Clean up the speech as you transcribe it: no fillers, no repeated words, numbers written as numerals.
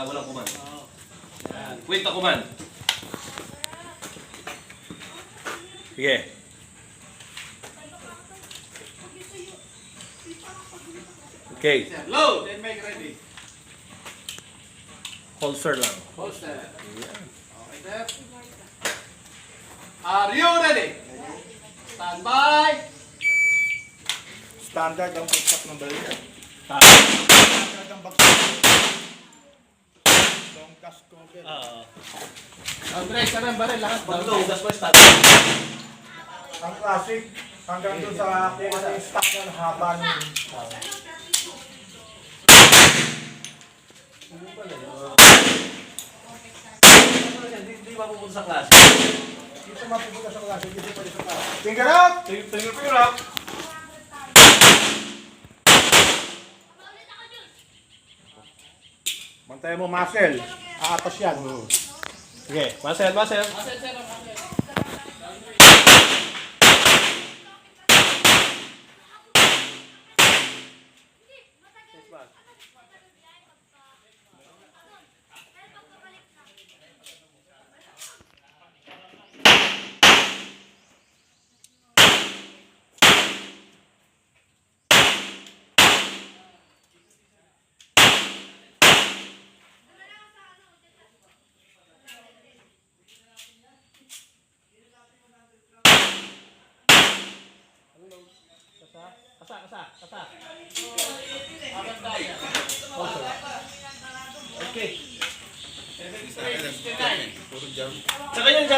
walang kuman. Wait na kuman. Sige. Okay. Load and make ready. Holster lang. Holster. Okay, sir. Are you ready? Stand by. Standard ang bagsak ng baril. Tama. Standard ang bagsak. Long cast cover. Andre, sarang baril lahat. Pag-load, that's why start. Ang classic, hanggang doon sa kung ano yung stock ng haba ng Hindi mapupunta sa klase. dito mapupunta sa classic, dito pa sa classic. Finger up! Finger up. Bantayan mo muscle. Aatas yan. Sige, muscle. Kasa. Okay. Tsaka yung